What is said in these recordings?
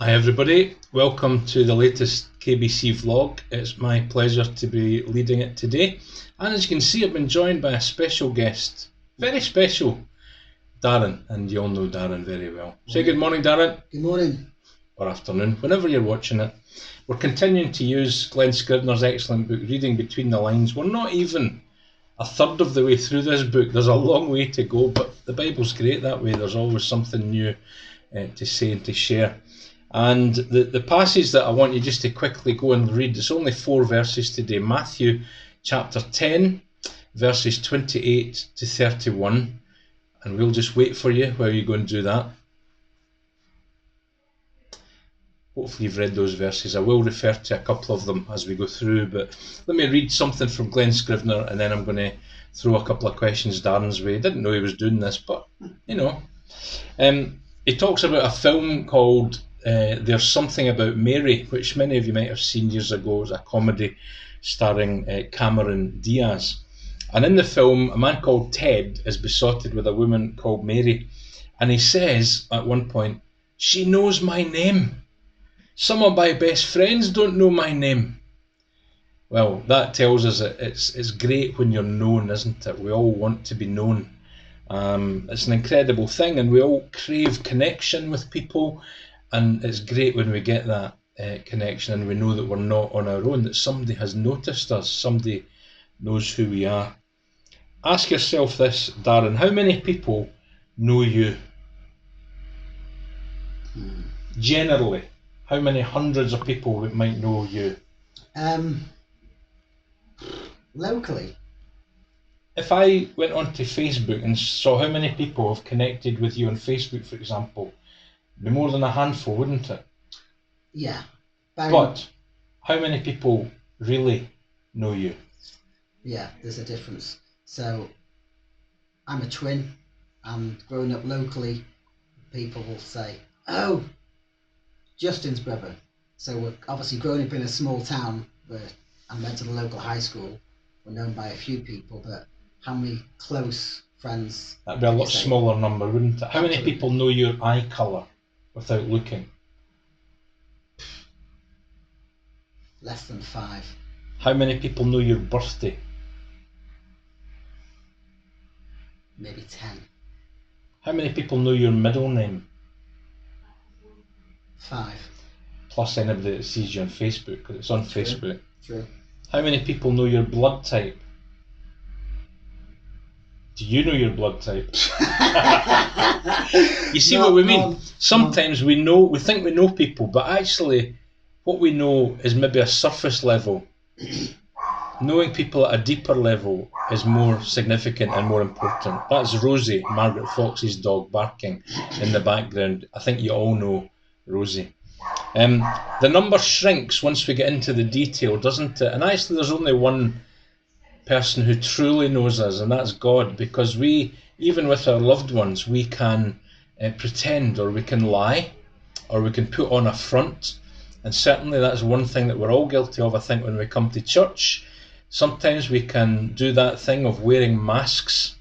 Hi everybody, welcome to the latest KBC vlog. It's my pleasure to be leading it today, and as you can see I've been joined by a special guest, very special, Darren, and you all know Darren very well. Say good morning, Darren. Good morning. Or afternoon, whenever you're watching it. We're continuing to use Glen Scrivener's excellent book, Reading Between the Lines. We're not even a third of the way through this book. There's a long way to go, but the Bible's great that way. There's always something new to say and to share. And the passage that I want you just to quickly go and read, it's only 4 verses today. Matthew chapter 10, verses 28 to 31. And we'll just wait for you while you go and do that. Hopefully you've read those verses. I will refer to a couple of them as we go through, but let me read something from Glen Scrivener and then I'm going to throw a couple of questions Darren's way. Didn't know he was doing this, but you know. He talks about a film called There's Something About Mary, which many of you might have seen years ago. It was a comedy starring Cameron Diaz. And in the film, a man called Ted is besotted with a woman called Mary. And he says at one point, "She knows my name. Some of my best friends don't know my name." Well, that tells us that it's great when you're known, isn't it? We all want to be known. It's an incredible thing, and we all crave connection with people, and it's great when we get that connection and we know that we're not on our own, that somebody has noticed us, somebody knows who we are. Ask yourself this, Darren, how many people know you? Generally, how many hundreds of people might know you? Locally. If I went onto Facebook and saw how many people have connected with you on Facebook, for example, it'd be more than a handful, wouldn't it? Yeah. But how many people really know you? Yeah, there's a difference. So I'm a twin, and growing up locally, people will say, "Oh, Justin's brother." So we're obviously growing up in a small town where I went to the local high school. We're known by a few people, but how many close friends? That'd be a lot smaller number, wouldn't it? How many people know your eye colour without looking? Less than 5. How many people know your birthday? Maybe 10. How many people know your middle name? 5. Plus anybody that sees you on Facebook, because it's on Facebook. True. How many people know your blood type? Do you know your blood type? You see what we mean? Sometimes we think we know people, but actually what we know is maybe a surface level. Knowing people at a deeper level is more significant and more important. That's Rosie, Margaret Fox's dog, barking in the background. I think you all know Rosie. The number shrinks once we get into the detail, doesn't it? And actually there's only one person who truly knows us, and that's God, because we, even with our loved ones, we can pretend, or we can lie, or we can put on a front, and certainly that's one thing that we're all guilty of, I think, when we come to church. Sometimes we can do that thing of wearing masks,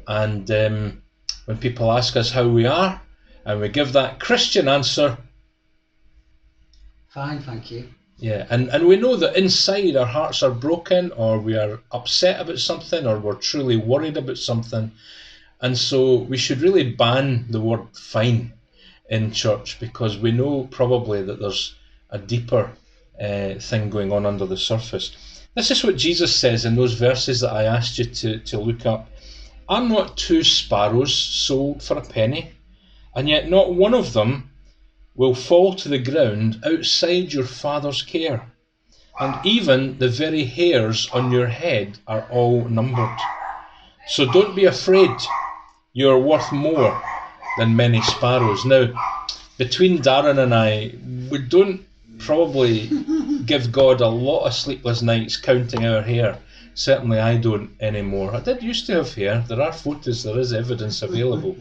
and when people ask us how we are, and we give that Christian answer, "Fine, thank you." Yeah, and we know that inside our hearts are broken, or we are upset about something, or we're truly worried about something. And so we should really ban the word fine in church, because we know probably that there's a deeper thing going on under the surface. This is what Jesus says in those verses that I asked you to look up. "Are not 2 sparrows sold for a penny? And yet not one of them will fall to the ground outside your Father's care. And even the very hairs on your head are all numbered. So don't be afraid. You are worth more than many sparrows." Now, between Darren and I, we don't probably give God a lot of sleepless nights counting our hair. Certainly I don't anymore. I did used to have hair. There are photos, there is evidence available.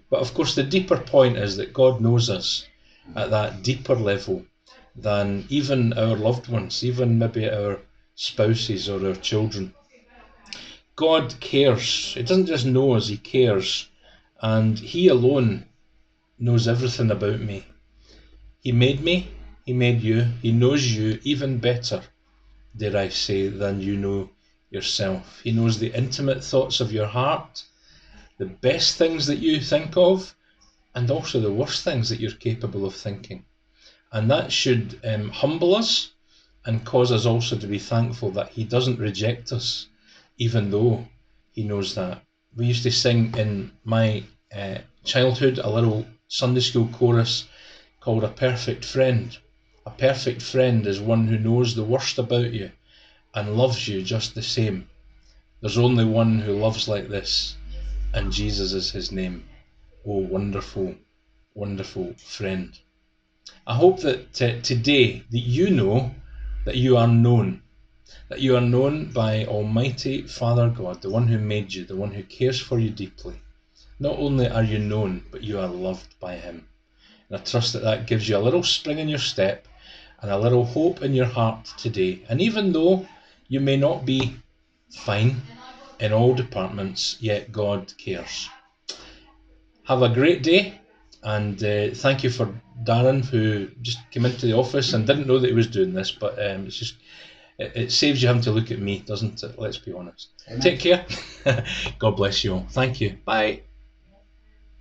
But of course the deeper point is that God knows us at that deeper level than even our loved ones, even maybe our spouses or our children. God cares. He doesn't just know us, he cares. And he alone knows everything about me. He made me, he made you, he knows you even better, dare I say, than you know yourself. He knows the intimate thoughts of your heart, the best things that you think of, and also the worst things that you're capable of thinking. And that should humble us and cause us also to be thankful that he doesn't reject us, even though he knows that. We used to sing in my childhood a little Sunday school chorus called A Perfect Friend. A perfect friend is one who knows the worst about you and loves you just the same. There's only one who loves like this, and Jesus is his name. Oh, wonderful, wonderful friend. I hope that today that you know that you are known. That you are known by Almighty Father God, the one who made you, the one who cares for you deeply. Not only are you known, but you are loved by him. And I trust that that gives you a little spring in your step and a little hope in your heart today. And even though you may not be fine in all departments, yet God cares. Have a great day, and thank you for Darren, who just came into the office and didn't know that he was doing this, but it's just it saves you having to look at me, doesn't it? Let's be honest. Amen. Take care. God bless you all. Thank you. Bye.